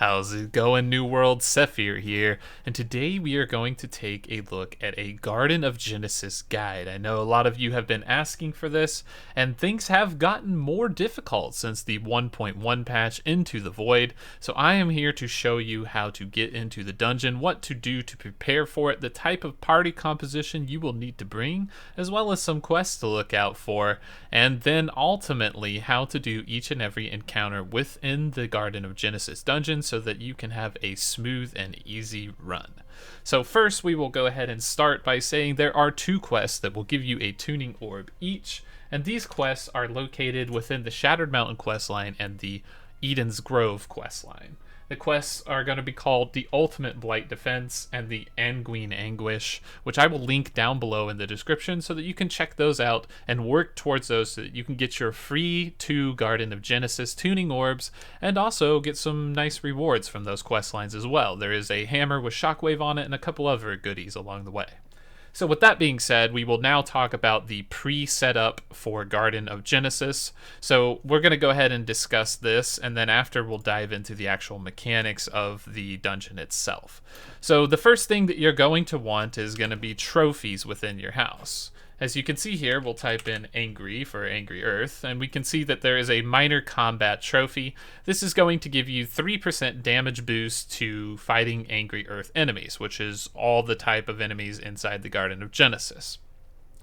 How's it going, New World? Sethphir here, and today we are going to take a look at a Garden of Genesis guide. I know a lot of you have been asking for this, and things have gotten more difficult since the 1.1 patch Into the Void, so I am here to show you how to get into the dungeon, what to do to prepare for it, the type of party composition you will need to bring, as well as some quests to look out for, and then ultimately how to do each and every encounter within the Garden of Genesis dungeon so that you can have a smooth and easy run. So first we will go ahead and start by saying there are two quests that will give you a tuning orb each, and these quests are located within the Shattered Mountain questline and the Eden's Grove questline. The quests are going to be called the Ultimate Blight Defense and the Anguine Anguish, which I will link down below in the description so that you can check those out and work towards those so that you can get your free 2 Garden of Genesis tuning orbs and also get some nice rewards from those quest lines as well. There is a hammer with shockwave on it and a couple other goodies along the way. So with that being said, we will now talk about the pre-setup for Garden of Genesis. So we're going to go ahead and discuss this, and then after we'll dive into the actual mechanics of the dungeon itself. So the first thing that you're going to want is going to be trophies within your house. As you can see here, we'll type in Angry for Angry Earth, and we can see that there is a minor combat trophy. This is going to give you 3% damage boost to fighting Angry Earth enemies, which is all the type of enemies inside the Garden of Genesis.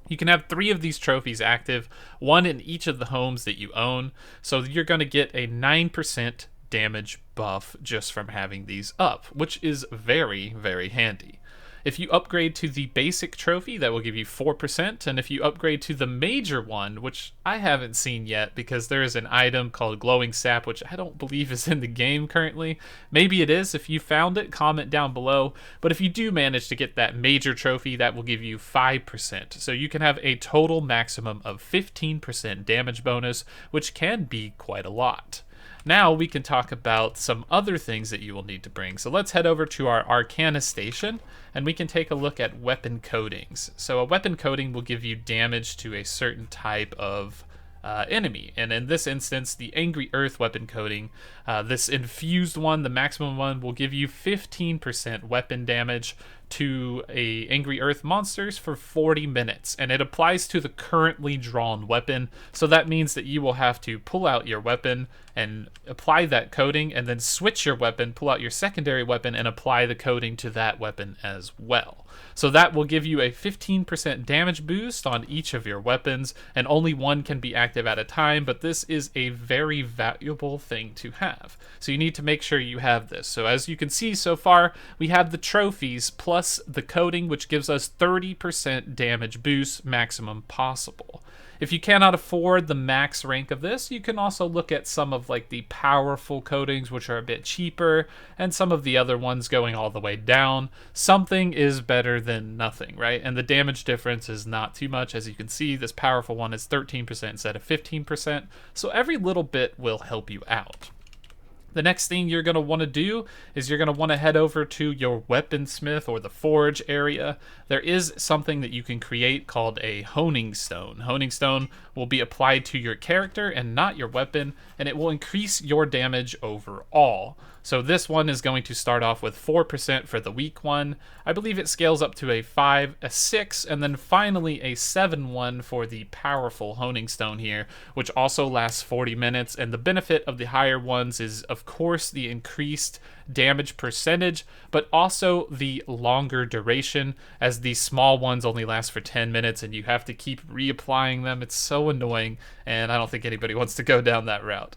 You can have 3 of these trophies active, 1 in each of the homes that you own, so you're going to get a 9% damage buff just from having these up, which is very, very handy. If you upgrade to the basic trophy, that will give you 4%, and if you upgrade to the major one, which I haven't seen yet because there is an item called Glowing Sap, which I don't believe is in the game currently. Maybe it is. If you found it, comment down below. But if you do manage to get that major trophy, that will give you 5%. So you can have a total maximum of 15% damage bonus, which can be quite a lot. Now we can talk about some other things that you will need to bring. So let's head over to our Arcana station and we can take a look at weapon coatings. So a weapon coating will give you damage to a certain type of enemy. And in this instance, the Angry Earth weapon coating, this infused one, the maximum one, will give you 15% weapon damage to a Angry Earth monsters for 40 minutes, and it applies to the currently drawn weapon, so that means that you will have to pull out your weapon and apply that coating, and then switch your weapon, pull out your secondary weapon, and apply the coating to that weapon as well. So that will give you a 15% damage boost on each of your weapons, and only one can be active at a time, but this is a very valuable thing to have. So you need to make sure you have this. So as you can see so far, we have the trophies plus the coating, which gives us 30% damage boost maximum possible. If you cannot afford the max rank of this, you can also look at some of like the powerful coatings, which are a bit cheaper, and some of the other ones going all the way down. Something is better than nothing, right? And the damage difference is not too much. As you can see, this powerful one is 13% instead of 15%, so every little bit will help you out. The next thing you're going to want to do is you're going to want to head over to your weaponsmith or the forge area. There is something that you can create called a honing stone. Honing stone will be applied to your character and not your weapon, and it will increase your damage overall. So this one is going to start off with 4% for the weak one. I believe it scales up to a 5, a 6, and then finally a 7 one for the powerful honing stone here, which also lasts 40 minutes. And the benefit of the higher ones is, of course, the increased damage percentage, but also the longer duration, as these small ones only last for 10 minutes and you have to keep reapplying them. It's so annoying, and I don't think anybody wants to go down that route.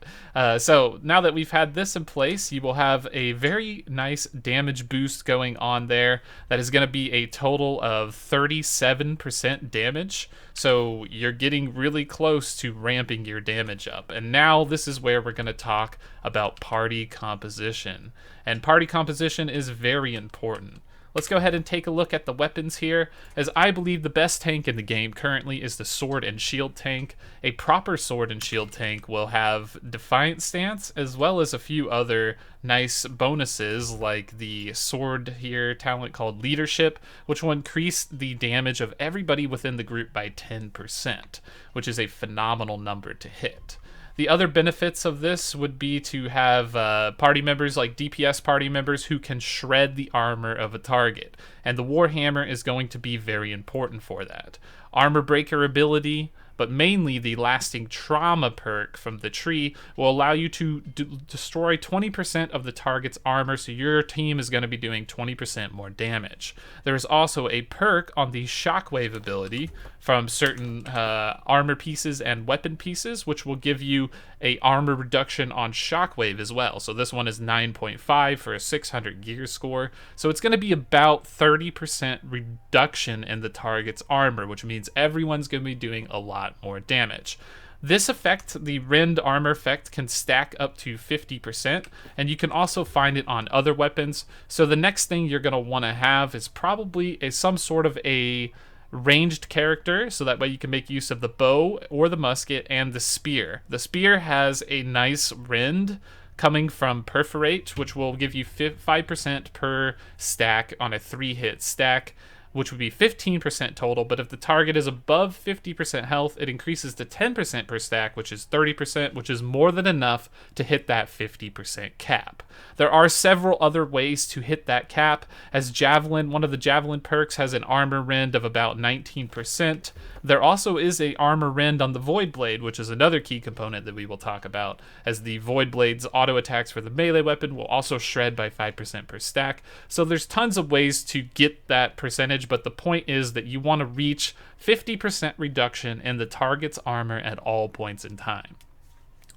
So now that we've had this in place, you will have a very nice damage boost going on there that is going to be a total of 37% damage. So you're getting really close to ramping your damage up. And now this is where we're going to talk about party composition. And party composition is very important. Let's go ahead and take a look at the weapons here, as I believe the best tank in the game currently is the sword and shield tank. A proper sword and shield tank will have Defiant Stance, as well as a few other nice bonuses, like the sword here talent called Leadership, which will increase the damage of everybody within the group by 10%, which is a phenomenal number to hit. The other benefits of this would be to have party members like DPS party members who can shred the armor of a target, and the Warhammer is going to be very important for that. Armor breaker ability, but mainly the lasting trauma perk from the tree will allow you to destroy 20% of the target's armor, so your team is going to be doing 20% more damage. There is also a perk on the shockwave ability from certain armor pieces and weapon pieces, which will give you a armor reduction on shockwave as well. So this one is 9.5 for a 600 gear score. So it's going to be about 30% reduction in the target's armor, which means everyone's going to be doing a lot more damage. This effect, the rend armor effect, can stack up to 50%, and you can also find it on other weapons. So the next thing you're going to want to have is probably some sort of a ranged character, so that way you can make use of the bow or the musket and the spear. The spear has a nice rend coming from perforate, which will give you 5% per stack on a 3-hit stack, which would be 15% total, but if the target is above 50% health, it increases to 10% per stack, which is 30%, which is more than enough to hit that 50% cap. There are several other ways to hit that cap, as Javelin, one of the Javelin perks has an armor rend of about 19%. There also is a armor rend on the Void Blade, which is another key component that we will talk about, as the Void Blade's auto attacks for the melee weapon will also shred by 5% per stack. So there's tons of ways to get that percentage, but the point is that you want to reach 50% reduction in the target's armor at all points in time.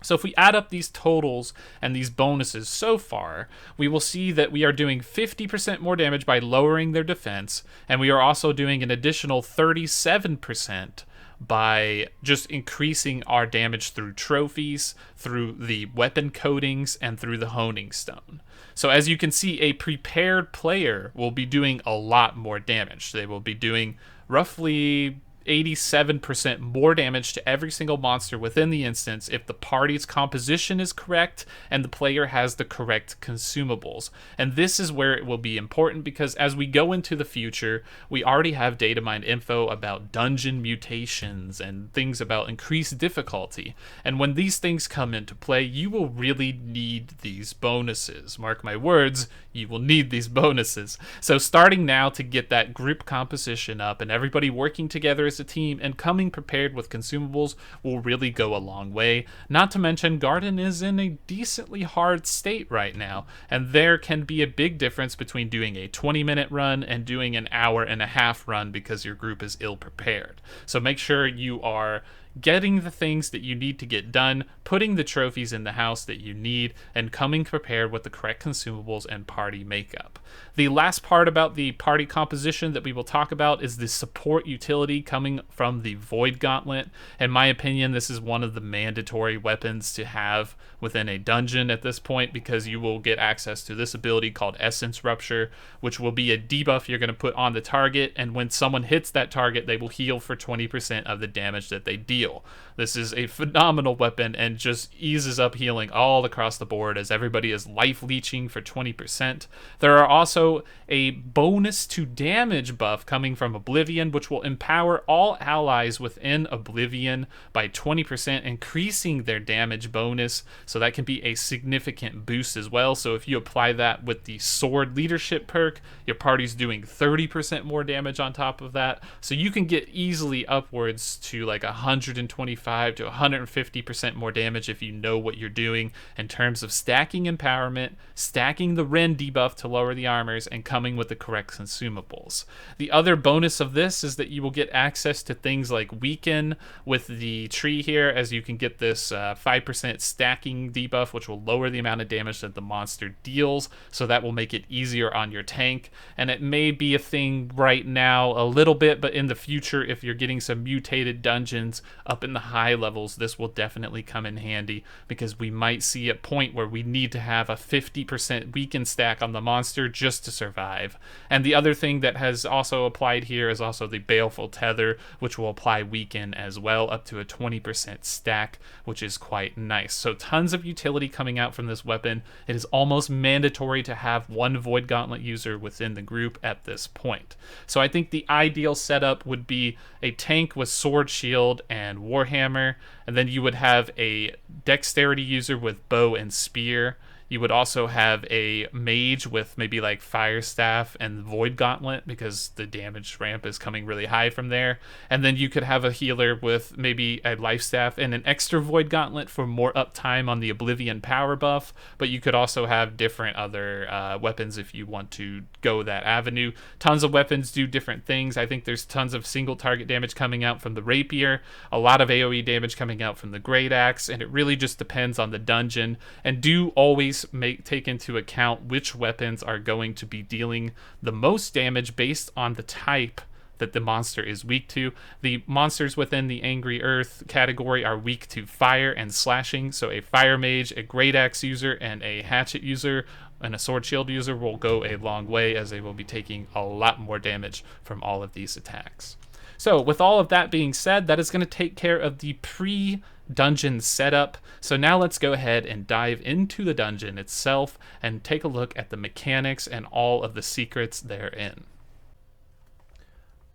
So if we add up these totals and these bonuses so far, we will see that we are doing 50% more damage by lowering their defense, and we are also doing an additional 37% by just increasing our damage through trophies, through the weapon coatings, and through the honing stone. So as you can see, a prepared player will be doing a lot more damage. They will be doing roughly 87% more damage to every single monster within the instance if the party's composition is correct and the player has the correct consumables. And this is where it will be important, because as we go into the future, we already have data mine info about dungeon mutations and things about increased difficulty. And when these things come into play, you will really need these bonuses. Mark my words, you will need these bonuses. So starting now to get that group composition up and everybody working together as a team and coming prepared with consumables will really go a long way. Not to mention, Garden is in a decently hard state right now, and there can be a big difference between doing a 20-minute run and doing an hour-and-a-half run because your group is ill prepared. So make sure you are getting the things that you need to get done, putting the trophies in the house that you need, and coming prepared with the correct consumables and party makeup. The last part about the party composition that we will talk about is the support utility coming from the Void Gauntlet. In my opinion, this is one of the mandatory weapons to have within a dungeon at this point, because you will get access to this ability called Essence Rupture, which will be a debuff you're going to put on the target, and when someone hits that target, they will heal for 20% of the damage that they deal. This is a phenomenal weapon and just eases up healing all across the board as everybody is life leeching for 20%. There are also a bonus to damage buff coming from Oblivion, which will empower all allies within Oblivion by 20%, increasing their damage bonus. So that can be a significant boost as well. So if you apply that with the Sword Leadership perk, your party's doing 30% more damage on top of that. So you can get easily upwards to like 125 to 150% more damage if you know what you're doing in terms of stacking empowerment, stacking the Rend debuff to lower the armors, and coming with the correct consumables. The other bonus of this is that you will get access to things like Weaken with the tree here, as you can get this 5% stacking debuff, which will lower the amount of damage that the monster deals, so that will make it easier on your tank. And it may be a thing right now a little bit, but in the future, if you're getting some mutated dungeons up in the high levels, this will definitely come in handy, because we might see a point where we need to have a 50% weaken stack on the monster just to survive. And the other thing that has also applied here is also the Baleful Tether, which will apply weaken as well, up to a 20% stack, which is quite nice. So tons of utility coming out from this weapon. It is almost mandatory to have one Void Gauntlet user within the group at this point. So I think the ideal setup would be a tank with Sword Shield and and Warhammer. And then you would have a dexterity user with bow and spear. You would also have a mage with maybe like Fire Staff and Void Gauntlet because the damage ramp is coming really high from there. And then you could have a healer with maybe a Life Staff and an extra Void Gauntlet for more uptime on the Oblivion power buff. But you could also have different other weapons if you want to go that avenue. Tons of weapons do different things. I think there's tons of single target damage coming out from the Rapier, a lot of AoE damage coming out from the Great Axe, and it really just depends on the dungeon. And do always take into account which weapons are going to be dealing the most damage based on the type that the monster is weak to. The monsters within the Angry Earth category are weak to fire and slashing, so a fire mage, a great axe user, and a hatchet user and a sword shield user will go a long way, as they will be taking a lot more damage from all of these attacks. So with all of that being said, that is going to take care of the pre-dungeon setup. So now let's go ahead and dive into the dungeon itself and take a look at the mechanics and all of the secrets therein.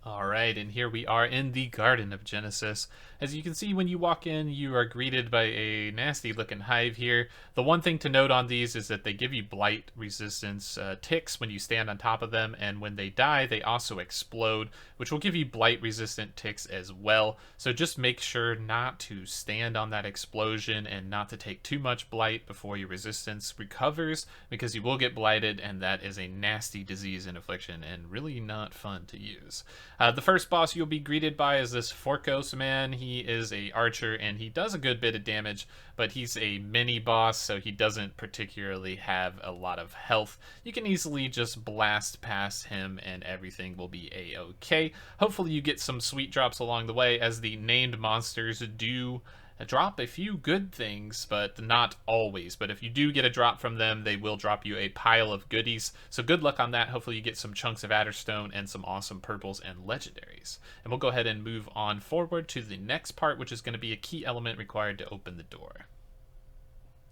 Alright, and here we are in the Garden of Genesis. As you can see, when you walk in, you are greeted by a nasty looking hive here. The one thing to note on these is that they give you blight resistance ticks when you stand on top of them, and when they die, they also explode, which will give you blight resistant ticks as well. So just make sure not to stand on that explosion and not to take too much blight before your resistance recovers, because you will get blighted, and that is a nasty disease and affliction and really not fun to use. The first boss you'll be greeted by is this Forcos man. He is a archer and he does a good bit of damage, but he's a mini boss, so he doesn't particularly have a lot of health. You can easily just blast past him and everything will be a-okay. Hopefully you get some sweet drops along the way, as the named monsters do drop a few good things, but not always. But if you do get a drop from them, they will drop you a pile of goodies. So good luck on that. Hopefully you get some chunks of Adderstone and some awesome purples and legendaries. And we'll go ahead and move on forward to the next part, which is going to be a key element required to open the door.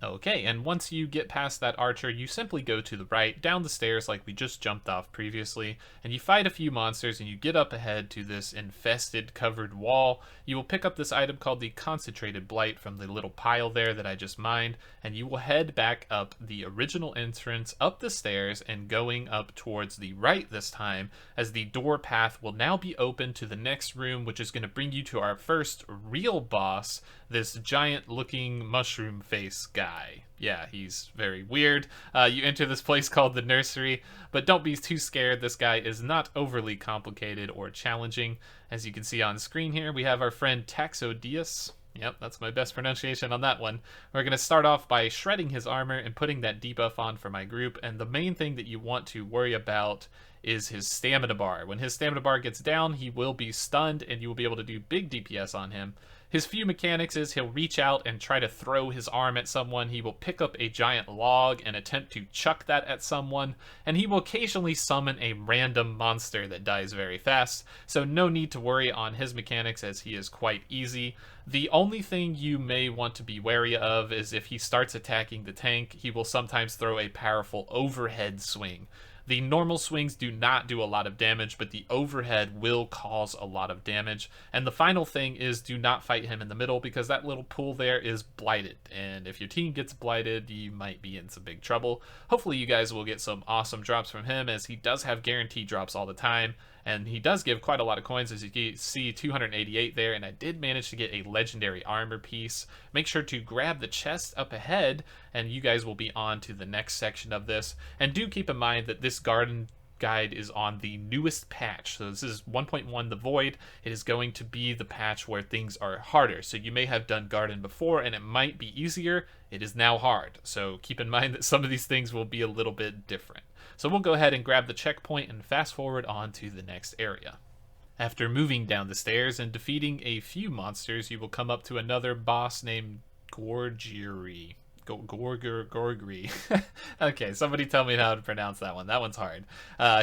Okay, and once you get past that archer, you simply go to the right, down the stairs like we just jumped off previously, and you fight a few monsters and you get up ahead to this infested covered wall. You will pick up this item called the Concentrated Blight from the little pile there that I just mined, and you will head back up the original entrance, up the stairs, and going up towards the right this time, as the door path will now be open to the next room, which is going to bring you to our first real boss, this giant looking mushroom face guy. Yeah, he's very weird. You enter this place called the Nursery, but don't be too scared. This guy is not overly complicated or challenging. As you can see on screen here, we have our friend Taxodius. Yep, that's my best pronunciation on that one. We're going to start off by shredding his armor and putting that debuff on for my group, and the main thing that you want to worry about is his stamina bar. When his stamina bar gets down, he will be stunned, and you will be able to do big DPS on him. His few mechanics is he'll reach out and try to throw his arm at someone. He will pick up a giant log and attempt to chuck that at someone. And he will occasionally summon a random monster that dies very fast. So no need to worry on his mechanics, as he is quite easy. The only thing you may want to be wary of is if he starts attacking the tank, he will sometimes throw a powerful overhead swing. The normal swings do not do a lot of damage, but the overhead will cause a lot of damage. And the final thing is, do not fight him in the middle, because that little pool there is blighted. And if your team gets blighted, you might be in some big trouble. Hopefully you guys will get some awesome drops from him, as he does have guaranteed drops all the time. And he does give quite a lot of coins, as you can see, 288 there, and I did manage to get a legendary armor piece. Make sure to grab the chest up ahead, and you guys will be on to the next section of this. And do keep in mind that this garden guide is on the newest patch. So this is 1.1 the Void. It is going to be the patch where things are harder. So you may have done garden before and it might be easier. It is now hard. So keep in mind that some of these things will be a little bit different. So we'll go ahead and grab the checkpoint and fast forward on to the next area. After moving down the stairs and defeating a few monsters, you will come up to another boss named Gorgyri. Gorgyri. Okay, somebody tell me how to pronounce that one. That one's hard.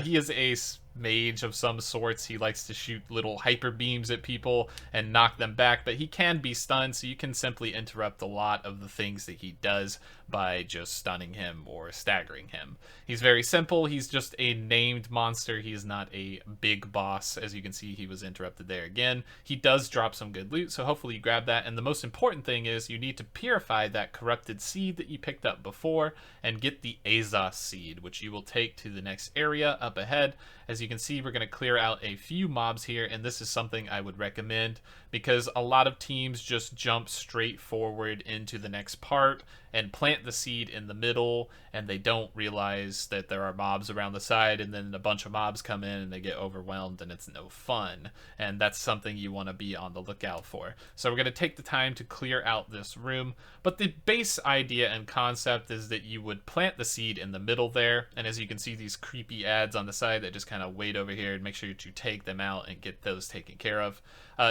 He is a mage of some sorts. He likes to shoot little hyper beams at people and knock them back, but he can be stunned, so you can simply interrupt a lot of the things that he does by just stunning him or staggering him. He's very simple. He's just a named monster. He's not a big boss. As you can see, he was interrupted there again. He does drop some good loot, so hopefully you grab that. And the most important thing is you need to purify that corrupted seed that you picked up before and get the Azoth seed, which you will take to the next area up ahead. As you can see, we're going to clear out a few mobs here, and this is something I would recommend because a lot of teams just jump straight forward into the next part and plant the seed in the middle, and they don't realize that there are mobs around the side, and then a bunch of mobs come in and they get overwhelmed and it's no fun. And that's something you want to be on the lookout for. So we're going to take the time to clear out this room, but the base idea and concept is that you would plant the seed in the middle there, and as you can see, these creepy ads on the side that just kind of wait over here and make sure to take them out and get those taken care of.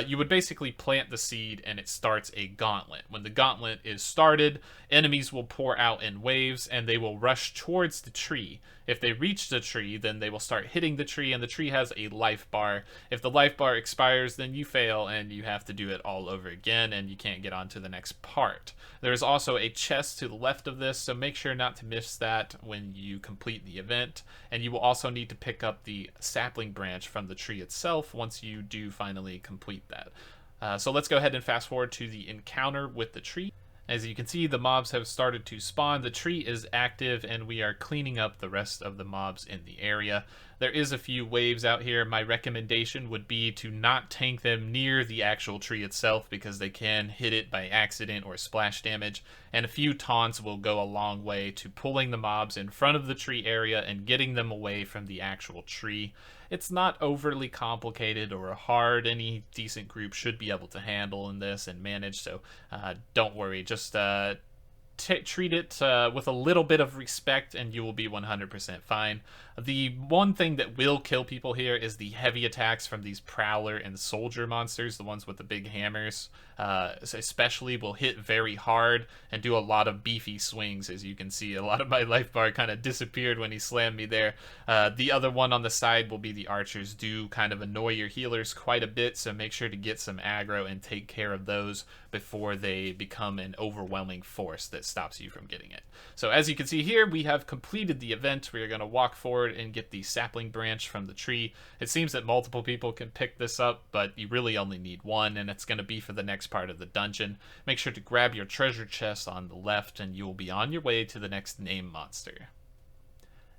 You would basically plant the seed and it starts a gauntlet. When the gauntlet is started, enemies will pour out in waves and they will rush towards the tree. If they reach the tree, then they will start hitting the tree, and the tree has a life bar. If the life bar expires, then you fail and you have to do it all over again, and you can't get on to the next part. There is also a chest to the left of this, so make sure not to miss that when you complete the event. And you will also need to pick up the sapling branch from the tree itself once you do finally complete that. So let's go ahead and fast forward to the encounter with the tree. As you can see, the mobs have started to spawn, the tree is active, and we are cleaning up the rest of the mobs in the area. There is a few waves out here. My recommendation would be to not tank them near the actual tree itself because they can hit it by accident or splash damage, and a few taunts will go a long way to pulling the mobs in front of the tree area and getting them away from the actual tree. It's not overly complicated or hard. Any decent group should be able to handle in this and manage, so don't worry. Just treat it with a little bit of respect and you will be 100% fine. The one thing that will kill people here is the heavy attacks from these Prowler and Soldier monsters, the ones with the big hammers. Especially will hit very hard and do a lot of beefy swings. As you can see, a lot of my life bar kind of disappeared when he slammed me there. The other one on the side will be the archers. Do kind of annoy your healers quite a bit, so make sure to get some aggro and take care of those before they become an overwhelming force that stops you from getting it. So as you can see here, we have completed the event. We are going to walk forward and get the sapling branch from the tree. It seems that multiple people can pick this up, but you really only need one, and it's going to be for the next part of the dungeon. Make sure to grab your treasure chest on the left and you will be on your way to the next name monster.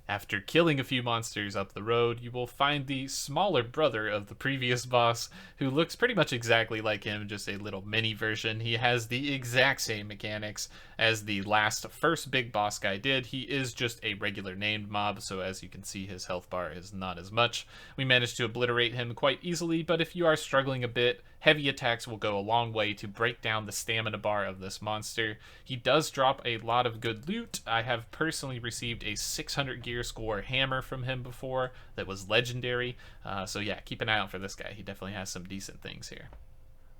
After killing a few monsters up the road, you will find the smaller brother of the previous boss, who looks pretty much exactly like him, just a little mini version. He has the exact same mechanics as the first big boss guy did. He is just a regular named mob, so as you can see, his health bar is not as much. We managed to obliterate him quite easily, but if you are struggling a bit, heavy attacks will go a long way to break down the stamina bar of this monster. He does drop a lot of good loot. I have personally received a 600 gear score hammer from him before that was legendary. So yeah, keep an eye out for this guy. He definitely has some decent things here.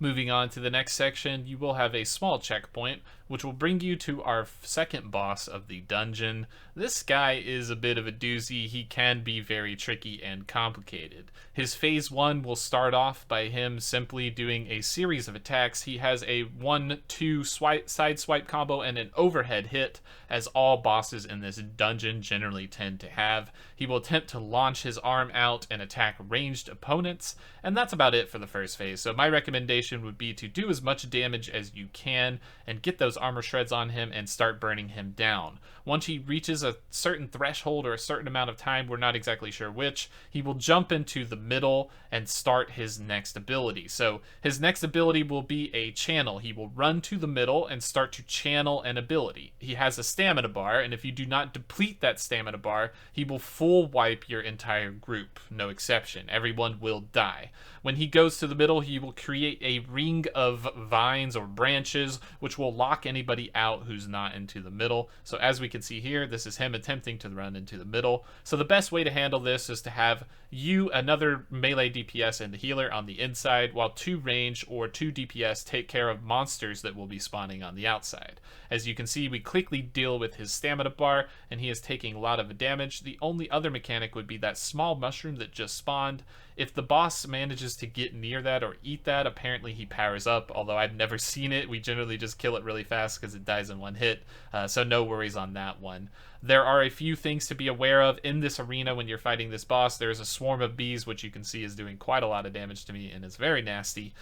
Moving on to the next section, you will have a small checkpoint, which will bring you to our second boss of the dungeon. This guy is a bit of a doozy. He can be very tricky and complicated. His phase 1 will start off by him simply doing a series of attacks. He has a 1-2 side swipe combo and an overhead hit, as all bosses in this dungeon generally tend to have. He will attempt to launch his arm out and attack ranged opponents, and that's about it for the first phase. So my recommendation would be to do as much damage as you can and get those armor shreds on him and start burning him down. Once he reaches a certain threshold or a certain amount of time, we're not exactly sure which, he will jump into the middle and start his next ability. So his next ability will be a channel. He will run to the middle and start to channel an ability. He has a stamina bar, and if you do not deplete that stamina bar, he will full wipe your entire group. No exception. Everyone will die. When he goes to the middle, he will create a a ring of vines or branches, which will lock anybody out who's not into the middle. So as we can see here, this is him attempting to run into the middle. So the best way to handle this is to have you, another melee DPS, and the healer on the inside, while 2 range or 2 DPS take care of monsters that will be spawning on the outside. As you can see, we quickly deal with his stamina bar, and he is taking a lot of damage. The only other mechanic would be that small mushroom that just spawned. If the boss manages to get near that or eat that, apparently he powers up, although I've never seen it. We generally just kill it really fast because it dies in one hit, so no worries on that one. There are a few things to be aware of in this arena when you're fighting this boss. There's a swarm of bees, which you can see is doing quite a lot of damage to me and is very nasty.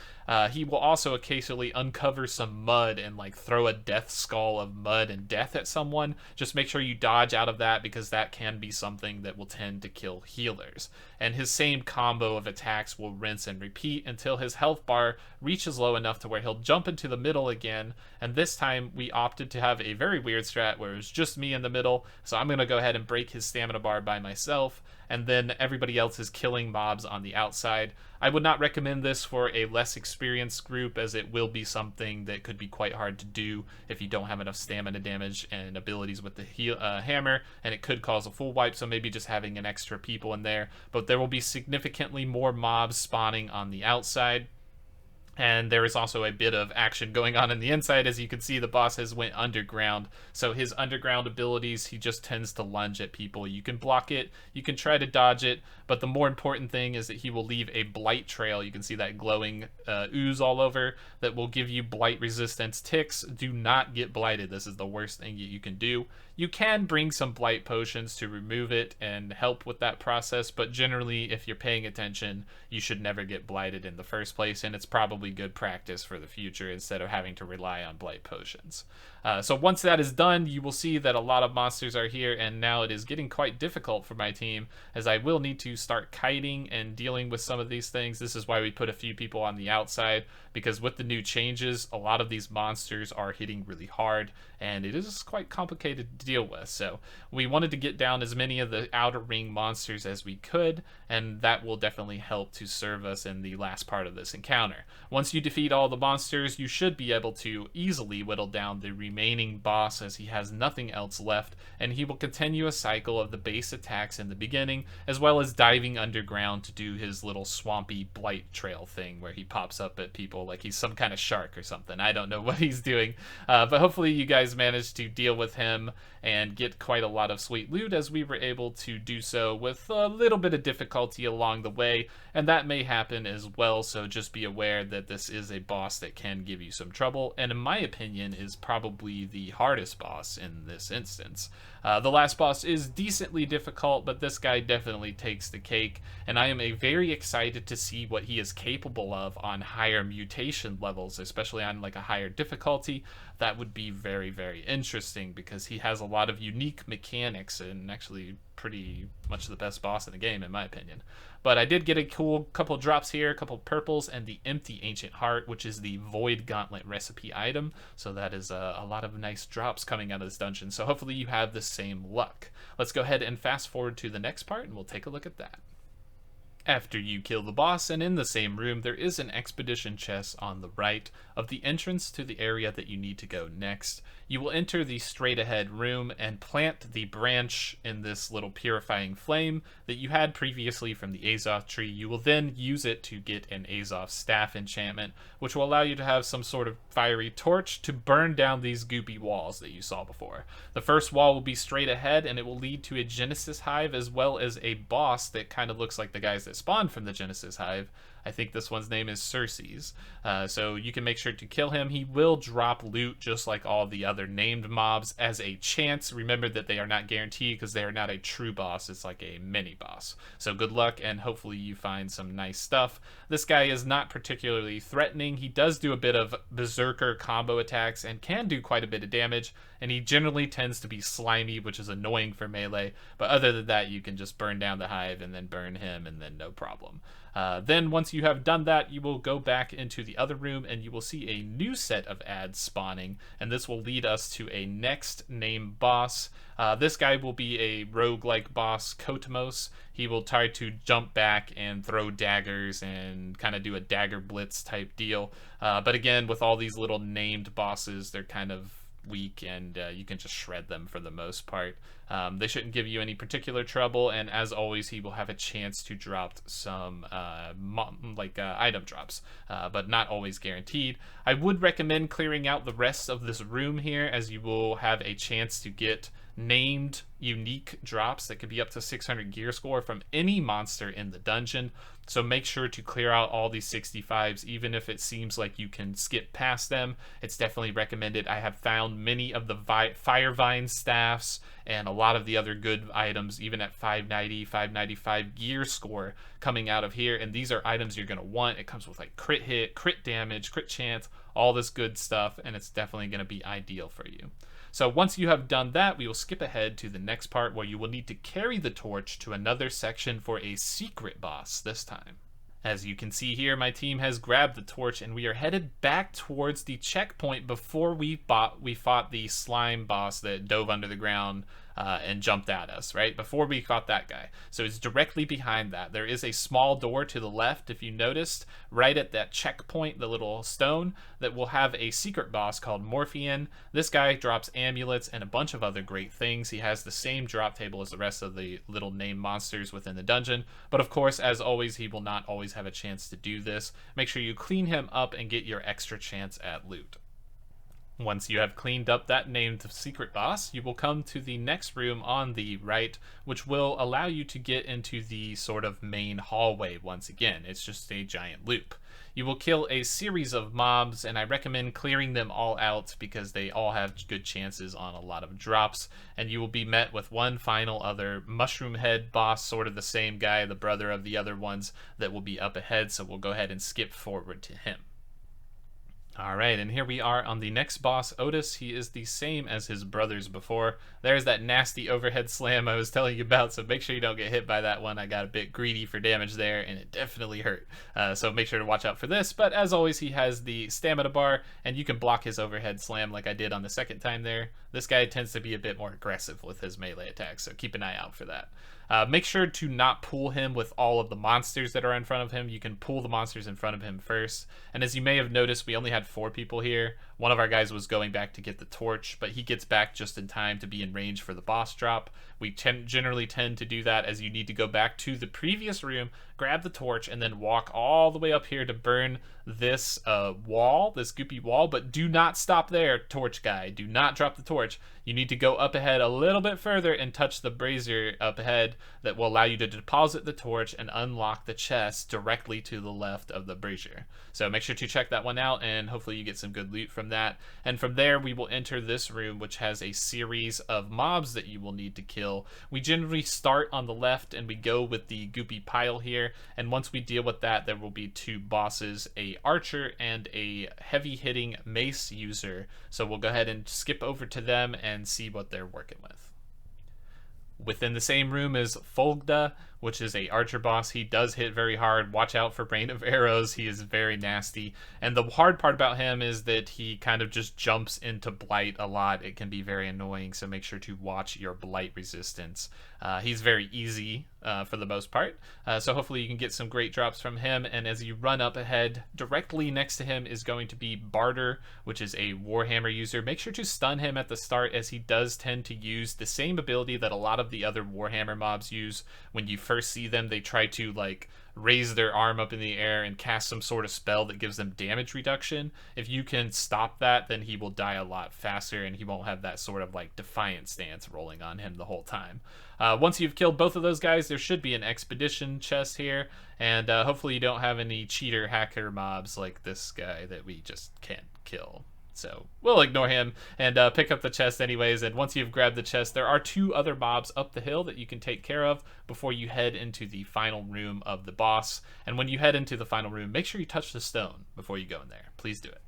He will also occasionally uncover some mud and like throw a death skull of mud and death at someone. Just make sure you dodge out of that, because that can be something that will tend to kill healers. And his same combo of attacks will rinse and repeat until his health bar reaches low enough to where he'll jump into the middle again. And this time we opted to have a very weird strat where it was just me in the middle. So I'm going to go ahead and break his stamina bar by myself, and then everybody else is killing mobs on the outside. I would not recommend this for a less experienced group, as it will be something that could be quite hard to do if you don't have enough stamina damage and abilities with the hammer, and it could cause a full wipe, so maybe just having an extra people in there. But there will be significantly more mobs spawning on the outside. And there is also a bit of action going on the inside. As you can see, the boss has went underground. So his underground abilities, he just tends to lunge at people. You can block it, you can try to dodge it, but the more important thing is that he will leave a blight trail. You can see that glowing ooze all over that will give you blight resistance ticks. Do not get blighted. This is the worst thing you can do. You can bring some blight potions to remove it and help with that process, but generally, if you're paying attention, you should never get blighted in the first place, and it's probably good practice for the future instead of having to rely on blight potions. So once that is done, you will see that a lot of monsters are here, and now it is getting quite difficult for my team, as I will need to start kiting and dealing with some of these things. This is why we put a few people on the outside, because with the new changes, a lot of these monsters are hitting really hard, and it is quite complicated to deal with. So we wanted to get down as many of the outer ring monsters as we could, and that will definitely help to serve us in the last part of this encounter. Once you defeat all the monsters, you should be able to easily whittle down the remaining boss, as he has nothing else left, and he will continue a cycle of the base attacks in the beginning, as well as diving underground to do his little swampy blight trail thing where he pops up at people like he's some kind of shark or something. I don't know what he's doing, but hopefully you guys managed to deal with him and get quite a lot of sweet loot, as we were able to do so with a little bit of difficulty along the way, and that may happen as well. So just be aware that this is a boss that can give you some trouble, and in my opinion is probably the hardest boss in this instance. The last boss is decently difficult, but this guy definitely takes the cake, and I am very excited to see what he is capable of on higher mutation levels, especially on like a higher difficulty. That would be very, very interesting, because he has a lot of unique mechanics, and actually pretty much the best boss in the game in my opinion. But I did get a cool couple drops here, a couple purples, and the Empty Ancient Heart, which is the Void Gauntlet recipe item. So that is a lot of nice drops coming out of this dungeon. So hopefully you have the same luck. Let's go ahead and fast forward to the next part, and we'll take a look at that. After you kill the boss, and in the same room, there is an expedition chest on the right of the entrance to the area that you need to go next. You will enter the straight ahead room and plant the branch in this little purifying flame that you had previously from the Azoth Tree. You will then use it to get an Azoth Staff enchantment, which will allow you to have some sort of fiery torch to burn down these goopy walls that you saw before. The first wall will be straight ahead, and it will lead to a Genesis Hive, as well as a boss that kind of looks like the guys that spawned from the Genesis Hive. I think this one's name is Circes. So you can make sure to kill him. He will drop loot just like all the other named mobs as a chance. Remember that they are not guaranteed, because they are not a true boss. It's like a mini boss. So good luck, and hopefully you find some nice stuff. This guy is not particularly threatening. He does do a bit of berserker combo attacks and can do quite a bit of damage, and he generally tends to be slimy, which is annoying for melee. But other than that, you can just burn down the hive and then burn him, and then no problem. Then once you have done that, you will go back into the other room and you will see a new set of ads spawning, and this will lead us to a next named boss. This guy will be a roguelike boss, Kotemos. He will try to jump back and throw daggers and kind of do a dagger blitz type deal. But again, with all these little named bosses, they're kind of weak, and you can just shred them for the most part. They shouldn't give you any particular trouble, and as always, he will have a chance to drop some item drops, but not always guaranteed. I would recommend clearing out the rest of this room here, as you will have a chance to get named unique drops that could be up to 600 gear score from any monster in the dungeon. So make sure to clear out all these 65s, even if it seems like you can skip past them. It's definitely recommended. I have found many of the Firevine staffs and a lot of the other good items, even at 590, 595 gear score coming out of here. And these are items you're going to want. It comes with like crit hit, crit damage, crit chance, all this good stuff, and it's definitely going to be ideal for you. So once you have done that, we will skip ahead to the next part where you will need to carry the torch to another section for a secret boss this time. As you can see here, my team has grabbed the torch and we are headed back towards the checkpoint before we fought the slime boss that dove under the ground and jumped at us, right? Before we fought that guy. So it's directly behind that. There is a small door to the left, if you noticed, right at that checkpoint, the little stone, that will have a secret boss called Morphian. This guy drops amulets and a bunch of other great things. He has the same drop table as the rest of the little named monsters within the dungeon. But of course, as always, he will not always have a chance to do this. Make sure you clean him up and get your extra chance at loot. Once you have cleaned up that named secret boss, you will come to the next room on the right, which will allow you to get into the sort of main hallway once again. It's just a giant loop. You will kill a series of mobs, and I recommend clearing them all out because they all have good chances on a lot of drops, and you will be met with one final other mushroom head boss, sort of the same guy, the brother of the other ones, that will be up ahead, so we'll go ahead and skip forward to him. Alright, and here we are on the next boss, Otis. He is the same as his brothers before. There's that nasty overhead slam I was telling you about, so make sure you don't get hit by that one. I got a bit greedy for damage there, and it definitely hurt. So make sure to watch out for this, but as always, he has the stamina bar, and you can block his overhead slam like I did on the second time there. This guy tends to be a bit more aggressive with his melee attacks, so keep an eye out for that. Make sure to not pull him with all of the monsters that are in front of him. You can pull the monsters in front of him first. And as you may have noticed, we only had 4 people here. One of our guys was going back to get the torch, but he gets back just in time to be in range for the boss drop. We generally tend to do that as you need to go back to the previous room, grab the torch, and then walk all the way up here to burn this wall, this goopy wall. But do not stop there, torch guy. Do not drop the torch. You need to go up ahead a little bit further and touch the brazier up ahead that will allow you to deposit the torch and unlock the chest directly to the left of the brazier. So make sure to check that one out, and hopefully you get some good loot from that. And from there, we will enter this room, which has a series of mobs that you will need to kill. We generally start on the left and we go with the goopy pile here, and once we deal with that, there will be 2 bosses, a archer and a heavy hitting mace user. So we'll go ahead and skip over to them and see what they're working with. Within the same room is Fulg'Da, which is a archer boss. He does hit very hard. Watch out for Rain of Arrows. He is very nasty. And the hard part about him is that he kind of just jumps into Blight a lot. It can be very annoying, so make sure to watch your Blight resistance. He's very easy for the most part, so hopefully you can get some great drops from him. And as you run up ahead, directly next to him is going to be Barder, which is a Warhammer user. Make sure to stun him at the start, as he does tend to use the same ability that a lot of the other Warhammer mobs use. When you first see them, they try to like raise their arm up in the air and cast some sort of spell that gives them damage reduction. If you can stop that, then he will die a lot faster, and he won't have that sort of like defiant stance rolling on him the whole time. Once you've killed both of those guys, there should be an expedition chest here, and hopefully you don't have any cheater hacker mobs like this guy that we just can't kill. So we'll ignore him and pick up the chest anyways. And once you've grabbed the chest, there are 2 other mobs up the hill that you can take care of before you head into the final room of the boss. And when you head into the final room, make sure you touch the stone before you go in there. Please do it.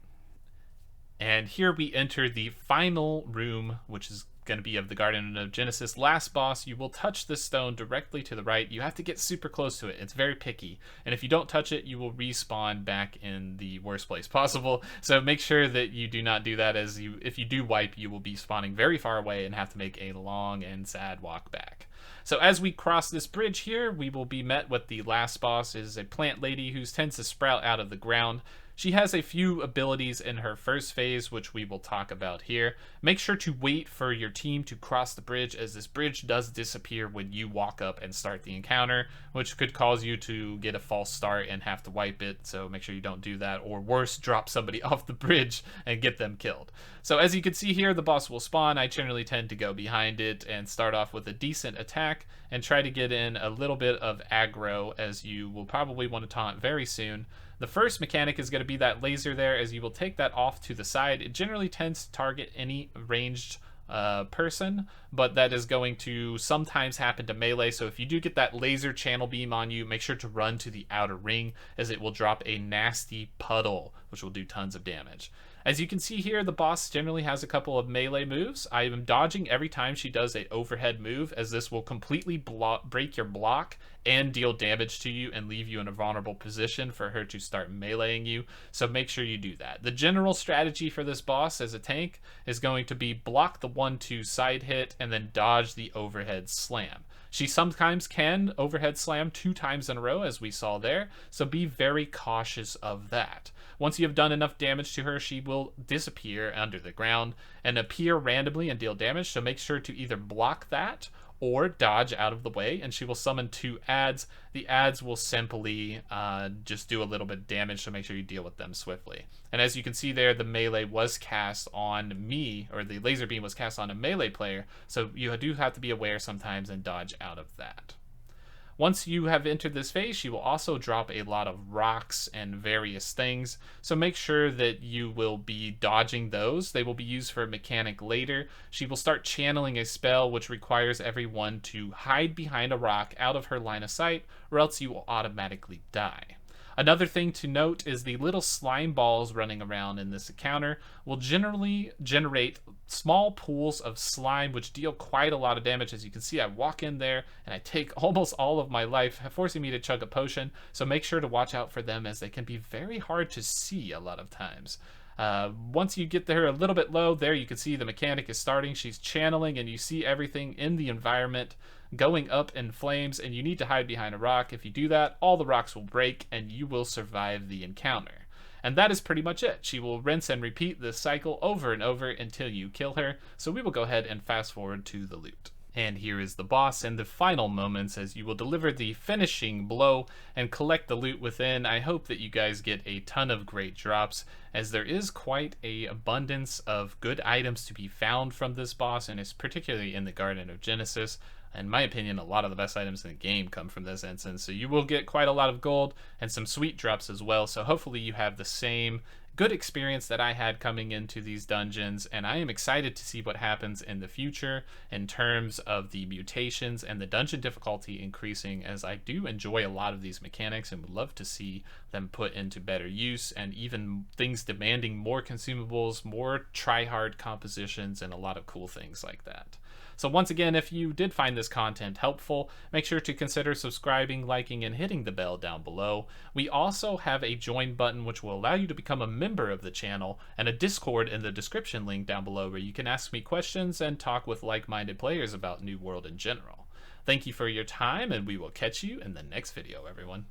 And here we enter the final room, which is going to be of the Garden of Genesis last boss, you will touch this stone directly to the right. You have to get super close to it. It's very picky. And if you don't touch it, you will respawn back in the worst place possible. So make sure that you do not do that, as if you do wipe, you will be spawning very far away and have to make a long and sad walk back. So as we cross this bridge here, we will be met with the last boss. Is a plant lady who tends to sprout out of the ground. She has a few abilities in her first phase, which we will talk about here. Make sure to wait for your team to cross the bridge, as this bridge does disappear when you walk up and start the encounter, which could cause you to get a false start and have to wipe it. So make sure you don't do that, or worse, drop somebody off the bridge and get them killed. So as you can see here, the boss will spawn. I generally tend to go behind it and start off with a decent attack and try to get in a little bit of aggro, as you will probably want to taunt very soon. The first mechanic is going to be that laser there, as you will take that off to the side. It generally tends to target any ranged person, but that is going to sometimes happen to melee. So if you do get that laser channel beam on you, make sure to run to the outer ring, as it will drop a nasty puddle, which will do tons of damage. As you can see here, the boss generally has a couple of melee moves. I am dodging every time she does an overhead move, as this will completely break your block and deal damage to you and leave you in a vulnerable position for her to start meleeing you. So make sure you do that. The general strategy for this boss as a tank is going to be block the 1-2 side hit and then dodge the overhead slam. She sometimes can overhead slam 2 times in a row, as we saw there, so be very cautious of that. Once you have done enough damage to her, she will disappear under the ground and appear randomly and deal damage, so make sure to either block that or dodge out of the way, and she will summon 2 adds. The adds will simply just do a little bit of damage, so make sure you deal with them swiftly. And as you can see there, the melee was cast on me, or the laser beam was cast on a melee player, so you do have to be aware sometimes and dodge out of that. Once you have entered this phase, she will also drop a lot of rocks and various things, so make sure that you will be dodging those. They will be used for a mechanic later. She will start channeling a spell which requires everyone to hide behind a rock out of her line of sight, or else you will automatically die. Another thing to note is the little slime balls running around in this encounter will generally generate small pools of slime which deal quite a lot of damage. As you can see, I walk in there and I take almost all of my life, forcing me to chug a potion, so make sure to watch out for them, as they can be very hard to see a lot of times. Once you get there a little bit low, there you can see the mechanic is starting. She's channeling, and you see everything in the environment going up in flames, and you need to hide behind a rock. If you do that, all the rocks will break and you will survive the encounter. And that is pretty much it. She will rinse and repeat this cycle over and over until you kill her. So we will go ahead and fast forward to the loot. And here is the boss and the final moments, as you will deliver the finishing blow and collect the loot within. I hope that you guys get a ton of great drops, as there is quite a abundance of good items to be found from this boss, and it's particularly in the Garden of Genesis. In my opinion, a lot of the best items in the game come from this instance, so you will get quite a lot of gold and some sweet drops as well. So hopefully you have the same good experience that I had coming into these dungeons, and I am excited to see what happens in the future in terms of the mutations and the dungeon difficulty increasing, as I do enjoy a lot of these mechanics and would love to see them put into better use, and even things demanding more consumables, more try-hard compositions, and a lot of cool things like that. So once again, if you did find this content helpful, make sure to consider subscribing, liking, and hitting the bell down below. We also have a join button which will allow you to become a member of the channel, and a Discord in the description link down below where you can ask me questions and talk with like-minded players about New World in general. Thank you for your time, and we will catch you in the next video, everyone.